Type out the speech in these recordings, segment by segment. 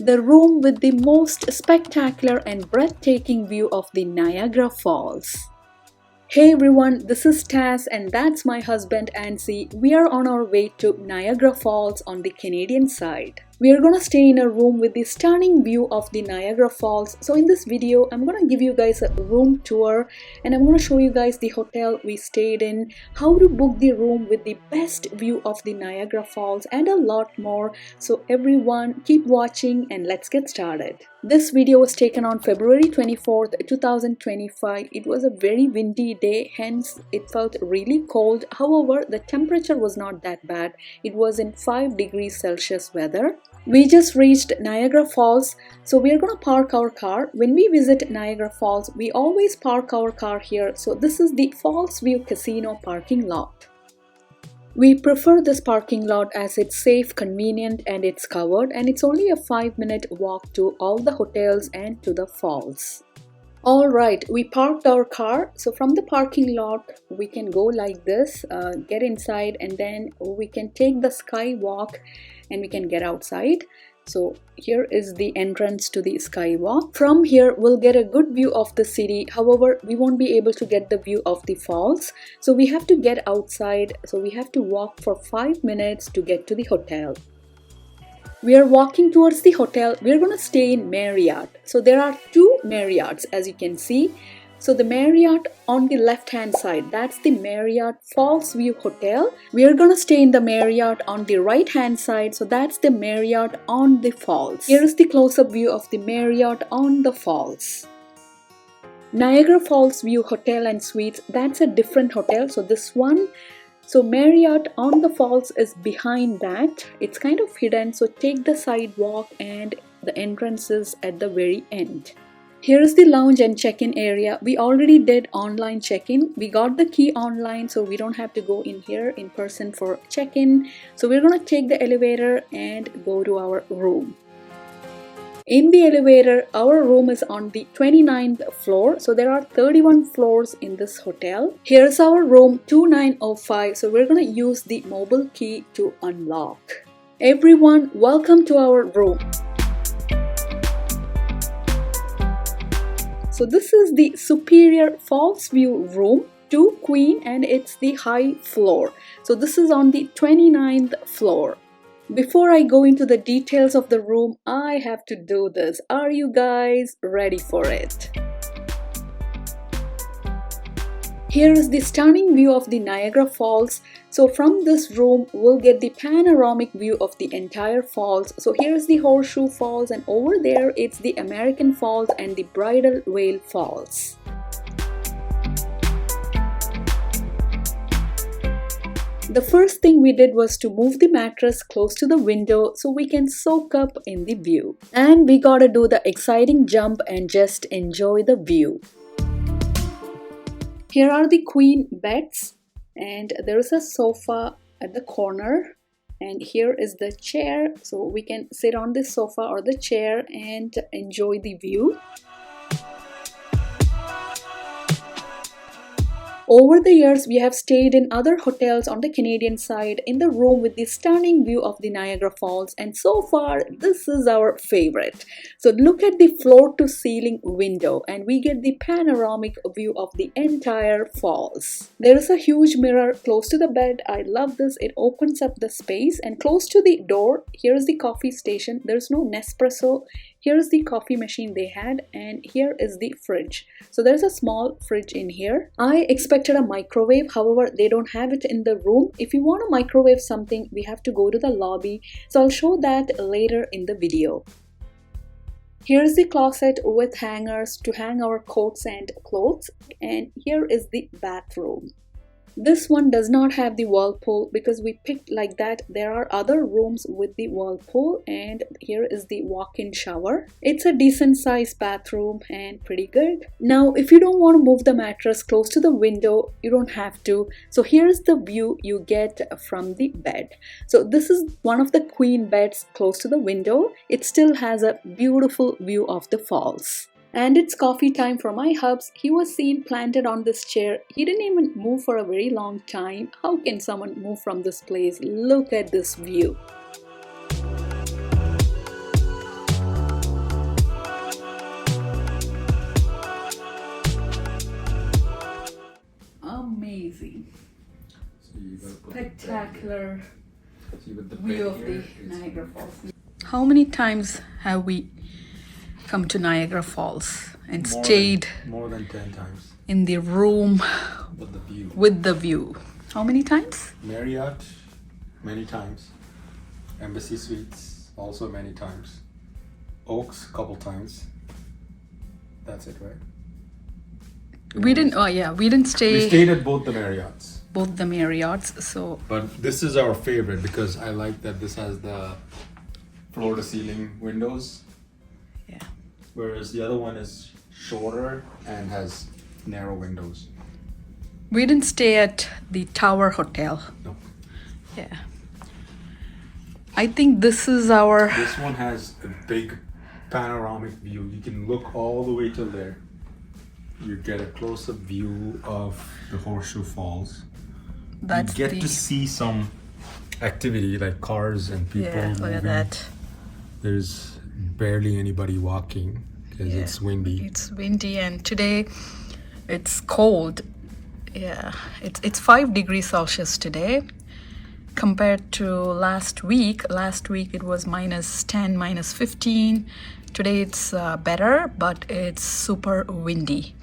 the room with the most spectacular and breathtaking view of the Niagara Falls. Hey everyone, this is Taz and that's my husband Ansi. We are on our way to Niagara Falls on the Canadian side. We are gonna stay in a room with the stunning view of the Niagara Falls. So in this video, I'm gonna give you guys a room tour and I'm gonna show you guys the hotel we stayed in, how to book the room with the best view of the Niagara Falls and a lot more. So everyone keep watching and let's get started. This video was taken on February 24th, 2025. It was a very windy day, hence it felt really cold. However, the temperature was not that bad. It was in 5 degrees Celsius weather. We just reached Niagara Falls, so we are gonna park our car. When we visit Niagara Falls, we always park our car here. So this is the Fallsview Casino parking lot. We prefer this parking lot as it's safe, convenient, and it's covered, and it's only a 5-minute walk to all the hotels and to the falls. Alright, we parked our car. So from the parking lot, we can go like this, get inside, and then we can take the skywalk and we can get outside. So here is the entrance to the skywalk. From here, we'll get a good view of the city. However, we won't be able to get the view of the falls. So we have to get outside. So we have to walk for 5 minutes to get to the hotel. We are walking towards the hotel. We're going to stay in Marriott. So there are 2 Marriotts as you can see. So the Marriott on the left hand side, that's the Marriott Fallsview Hotel. We are going to stay in the Marriott on the right hand side. So that's the Marriott on the falls. Here is the close-up view of the Marriott on the falls. Niagara Falls View Hotel and Suites, that's a different hotel. So this one, so Marriott on the falls is behind that. It's kind of hidden. So take the sidewalk and the entrance is at the very end. Here is the lounge and check-in area. We already did online check-in. We got the key online, so we don't have to go in here in person for check-in. So we're gonna take the elevator and go to our room. In the elevator, our room is on the 29th floor. So there are 31 floors in this hotel. Here's our room 2905. So we're gonna use the mobile key to unlock. Everyone, welcome to our room. So this is the Superior Fallsview room, 2 queen, and it's the high floor. So this is on the 29th floor. Before I go into the details of the room, I have to do this. Are you guys ready for it? Here is the stunning view of the Niagara Falls. So from this room, we'll get the panoramic view of the entire falls. So here's the Horseshoe Falls and over there, it's the American Falls and the Bridal Veil Falls. The first thing we did was to move the mattress close to the window so we can soak up in the view. And we gotta do the exciting jump and just enjoy the view. Here are the queen beds and there is a sofa at the corner and here is the chair, so we can sit on the sofa or the chair and enjoy the view. Over the years, we have stayed in other hotels on the Canadian side in the room with the stunning view of the Niagara Falls, and so far this is our favorite. So look at the floor to ceiling window and we get the panoramic view of the entire falls. There is a huge mirror close to the bed. I love this. It opens up the space, and close to the door, here's the coffee station. There's no Nespresso. Here's the coffee machine they had, and here is the fridge. So there's a small fridge in here. I expected a microwave, however, they don't have it in the room. If you want to microwave something, we have to go to the lobby. So I'll show that later in the video. Here's the closet with hangers to hang our coats and clothes, and here is the bathroom. This one does not have the whirlpool because we picked like that. There are other rooms with the whirlpool, and here is the walk-in shower. It's a decent sized bathroom and pretty good. Now, if you don't want to move the mattress close to the window, you don't have to. So here's the view you get from the bed. So this is one of the queen beds close to the window. It still has a beautiful view of the falls. And it's coffee time for my hubs. He was seen planted on this chair. He didn't even move for a very long time. How can someone move from this place? Look at this view. spectacular See, with the view bed of here, the it's Niagara Falls. How many times have we come to Niagara Falls and stayed more than 10 times. in the room But the view. with the view? How many times? Marriott, many times. Embassy Suites, also many times. Oaks, couple times. That's it, right? We didn't. Oh yeah, we didn't stay. We stayed at both the Marriotts. Both the Marriotts. So. But this is our favorite because I like that this has the floor-to-ceiling windows. Yeah. Whereas the other one is shorter and has narrow windows. We didn't stay at the Tower Hotel. No. Yeah. I think this is our. This one has a big panoramic view. You can look all the way till there. You get a close-up view of the Horseshoe Falls. That's you get to see some activity like cars and people Yeah, look at moving. that. There's barely anybody walking because it's windy. It's windy and today it's cold. Yeah, it's 5 degrees Celsius today compared to last week. Last week it was -10, -15. Today it's better, but it's super windy.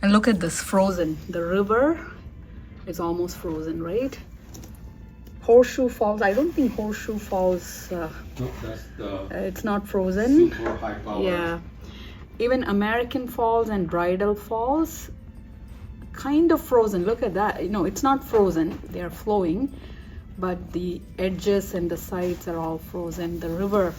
And look at this, frozen. The river is almost frozen, right? Horseshoe Falls. I don't think Horseshoe Falls. No, that's the It's not frozen. super high power. Yeah. Even American Falls and Bridal Falls, kind of frozen. Look at that. No, it's not frozen. They are flowing, but the edges and the sides are all frozen. The river.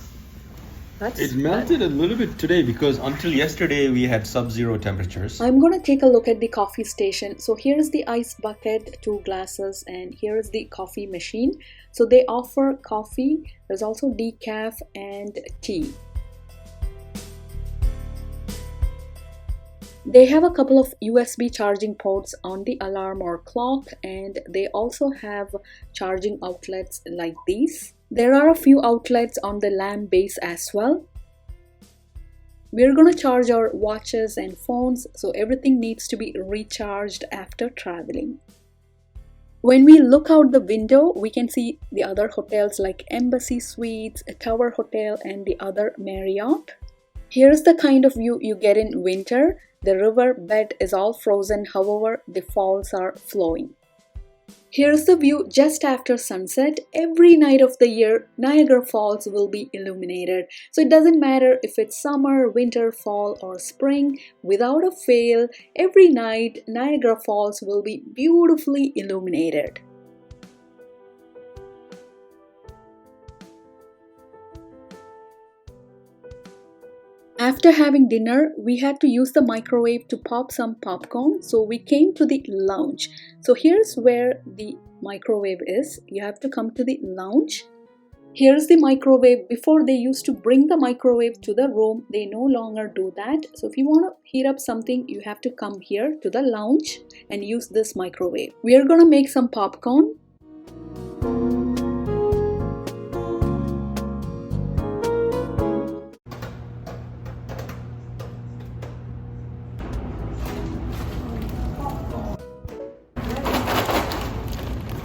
It melted a little bit today because until yesterday we had sub-zero temperatures. I'm gonna take a look at the coffee station. So here's the ice bucket, 2 glasses, and here's the coffee machine. So they offer coffee. There's also decaf and tea. They have a couple of USB charging ports on the alarm or clock, and they also have charging outlets like these. There are a few outlets on the lamp base as well. We're gonna charge our watches and phones, so everything needs to be recharged after traveling. When we look out the window, we can see the other hotels like Embassy Suites, Tower Hotel, and the other Marriott. Here's the kind of view you get in winter. The river bed is all frozen, however, the falls are flowing. Here's the view just after sunset. Every night of the year, Niagara Falls will be illuminated. So it doesn't matter if it's summer, winter, fall, or spring. Without a fail, every night, Niagara Falls will be beautifully illuminated. After having dinner, we had to use the microwave to pop some popcorn, so we came to the lounge. So here's where the microwave is. You have to come to the lounge. Here's the microwave. Before they used to bring the microwave to the room, they no longer do that. So if you want to heat up something, you have to come here to the lounge and use this microwave. We are gonna make some popcorn.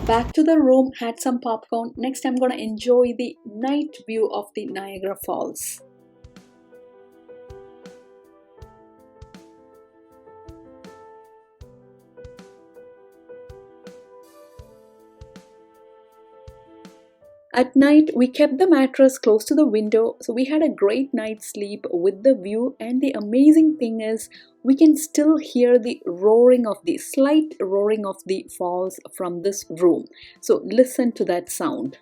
Back to the room, had some popcorn. Next, I'm gonna enjoy the night view of the Niagara Falls. At night, we kept the mattress close to the window, so we had a great night's sleep with the view. And the amazing thing is, we can still hear the slight roaring of the falls from this room. So listen to that sound.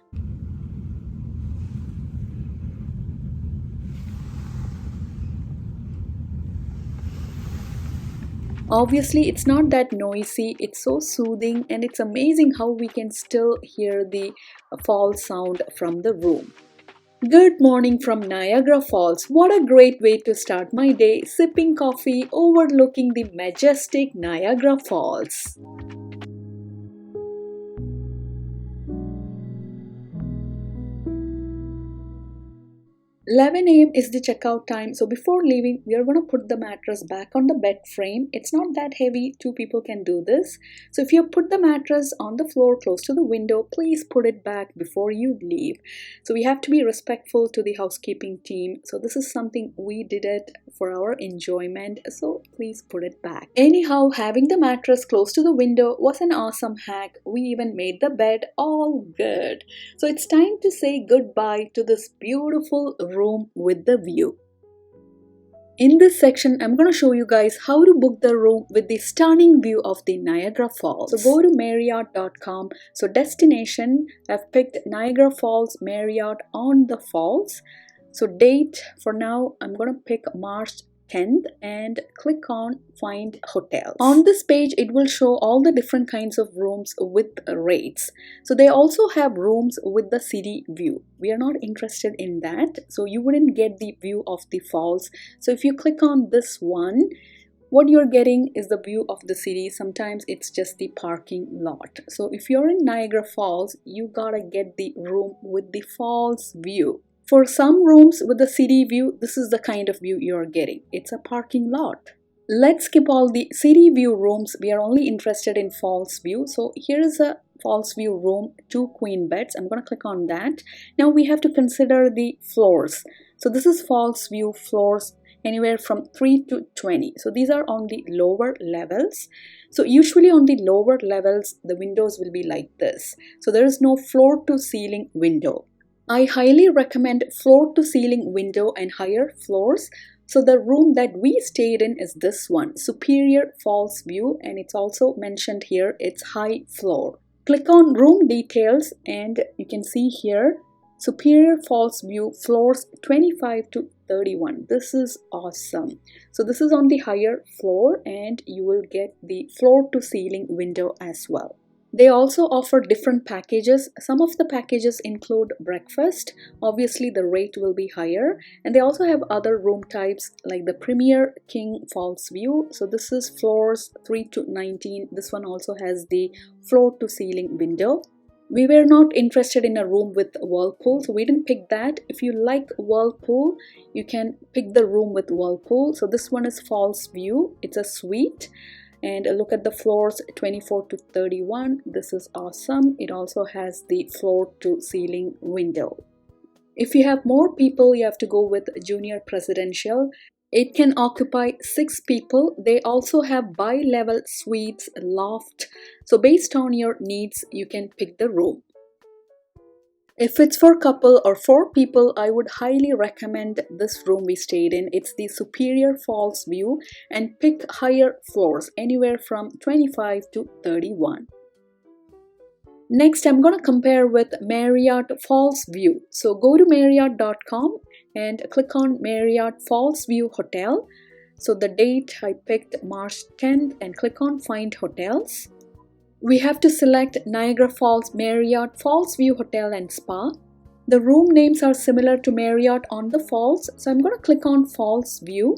Obviously, it's not that noisy, it's so soothing, and it's amazing how we can still hear the fall sound from the room. Good morning from Niagara Falls. What a great way to start my day, sipping coffee overlooking the majestic Niagara Falls. 11 a.m. is the checkout time. So before leaving, we are going to put the mattress back on the bed frame. It's not that heavy. 2 people can do this. So if you put the mattress on the floor close to the window, please put it back before you leave. So we have to be respectful to the housekeeping team. So this is something we did it for our enjoyment. So please put it back. Anyhow, having the mattress close to the window was an awesome hack. We even made the bed all good. So it's time to say goodbye to this beautiful room with the view. In this section, I'm going to show you guys how to book the room with the stunning view of the Niagara Falls. So go to Marriott.com. So destination, I've picked Niagara Falls, Marriott on the falls. So date, for now, I'm going to pick March 10th and click on find hotels. On this page, it will show all the different kinds of rooms with rates. So they also have rooms with the city view. We are not interested in that, so you wouldn't get the view of the falls. So if you click on this one, what you're getting is the view of the city. Sometimes it's just the parking lot. So if you're in Niagara Falls, you gotta get the room with the falls view. For some rooms with the city view, this is the kind of view you're getting. It's a parking lot. Let's skip all the city view rooms. We are only interested in falls view. So here is a falls view room, 2 queen beds. I'm going to click on that. Now we have to consider the floors. So this is falls view floors anywhere from 3 to 20. So these are on the lower levels. So usually on the lower levels, the windows will be like this. So there is no floor to ceiling window. I highly recommend floor to ceiling window and higher floors. So the room that we stayed in is this one, Superior Fallsview, and it's also mentioned here, it's high floor. Click on room details and you can see here, Superior Fallsview floors 25 to 31. This is awesome. So this is on the higher floor and you will get the floor to ceiling window as well. They also offer different packages. Some of the packages include breakfast. Obviously, the rate will be higher. And they also have other room types like the Premier King Falls View. So this is floors 3 to 19. This one also has the floor to ceiling window. We were not interested in a room with whirlpool, so we didn't pick that. If you like whirlpool, you can pick the room with whirlpool. So this one is Falls View. It's a suite. And look at the floors 24 to 31. This is awesome. It also has the floor to ceiling window. If you have more people, you have to go with junior presidential. It can occupy 6 people. They also have bi-level suites, loft. So based on your needs, you can pick the room. If it's for couple or 4 people, I would highly recommend this room we stayed in. It's the Superior Falls View and pick higher floors anywhere from 25 to 31. Next, I'm going to compare with Marriott Falls View. So go to Marriott.com and click on Marriott Falls View Hotel. So the date I picked March 10th and click on Find Hotels. We have to select Niagara Falls Marriott Falls View Hotel and Spa. The room names are similar to Marriott on the falls, so I'm going to click on Falls View.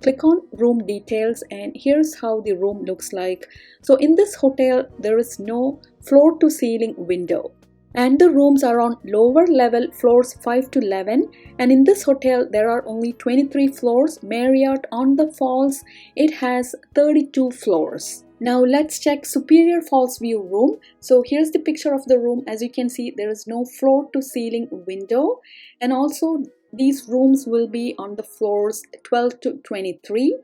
Click on room details and here's how the room looks like. So in this hotel, there is no floor to ceiling window. And the rooms are on lower level floors 5 to 11. And in this hotel, there are only 23 floors. Marriott on the falls, it has 32 floors. Now let's check Superior Falls View room. So here's the picture of the room. As you can see, there is no floor to ceiling window. And also these rooms will be on the floors 12 to 23.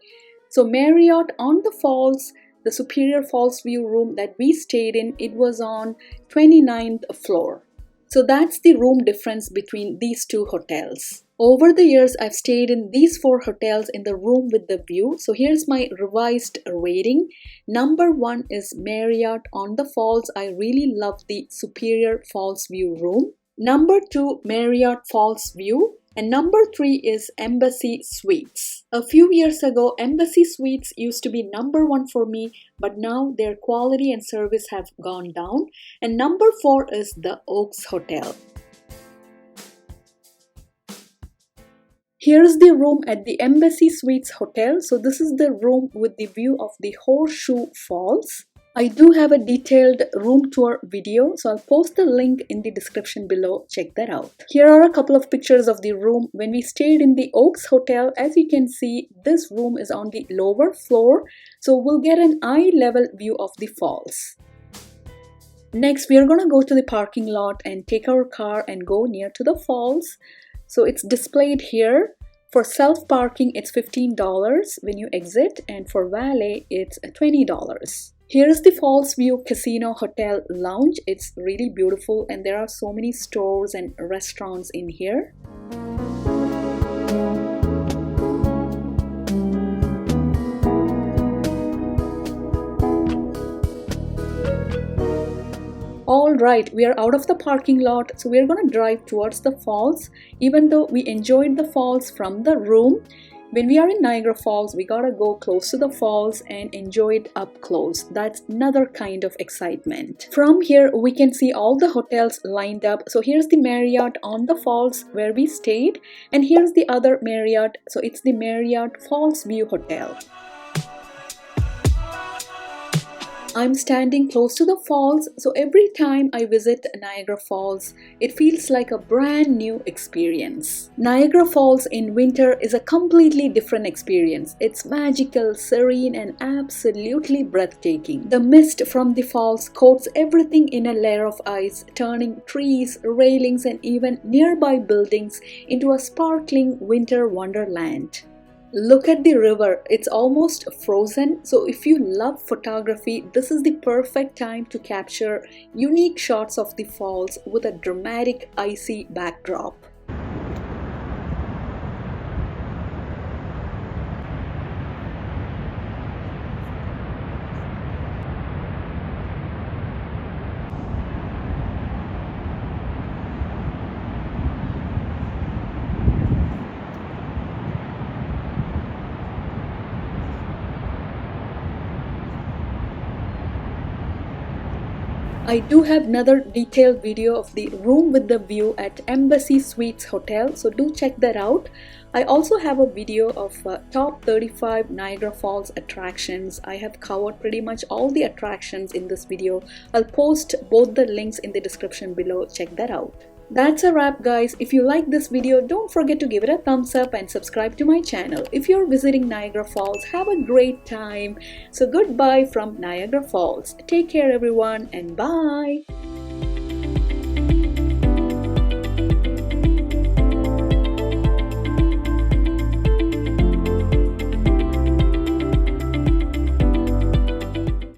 So Marriott on the falls, the Superior Falls View room that we stayed in, it was on 29th floor. So that's the room difference between these 2 hotels. Over the years, I've stayed in these 4 hotels in the room with the view. So here's my revised rating. Number 1 is Marriott on the falls. I really love the Superior Falls View room. Number 2, Marriott Falls View. And number 3 is Embassy Suites. A few years ago, Embassy Suites used to be number 1 for me, but now their quality and service have gone down. And number 4 is the Oaks Hotel. Here's the room at the Embassy Suites Hotel. So this is the room with the view of the Horseshoe Falls. I do have a detailed room tour video, so I'll post the link in the description below. Check that out. Here are a couple of pictures of the room when we stayed in the Oaks Hotel. As you can see, this room is on the lower floor, so we'll get an eye level view of the falls. Next, we are gonna go to the parking lot and take our car and go near to the falls. So it's displayed here. For self-parking, it's $15 when you exit, and for valet, it's $20. Here is the Fallsview Casino Hotel Lounge. It's really beautiful, and there are so many stores and restaurants in here. Alright, we are out of the parking lot, so we are going to drive towards the falls. Even though we enjoyed the falls from the room, when we are in Niagara Falls, we gotta go close to the falls and enjoy it up close. That's another kind of excitement. From here, we can see all the hotels lined up. So here's the Marriott on the falls where we stayed, and here's the other Marriott. So it's the Marriott Fallsview Hotel. I'm standing close to the falls, so every time I visit Niagara Falls, it feels like a brand new experience. Niagara Falls in winter is a completely different experience. It's magical, serene, and absolutely breathtaking. The mist from the falls coats everything in a layer of ice, turning trees, railings, and even nearby buildings into a sparkling winter wonderland. Look at the river, it's almost frozen, so if you love photography, this is the perfect time to capture unique shots of the falls with a dramatic icy backdrop. I do have another detailed video of the room with the view at Embassy Suites Hotel, so do check that out. I also have a video of top 35 Niagara Falls attractions. I have covered pretty much all the attractions in this video. I'll post both the links in the description below. Check that out. That's a wrap, guys. If you like this video, don't forget to give it a thumbs up and subscribe to my channel. If you're visiting Niagara Falls, have a great time. So goodbye from Niagara Falls. Take care, everyone, and bye.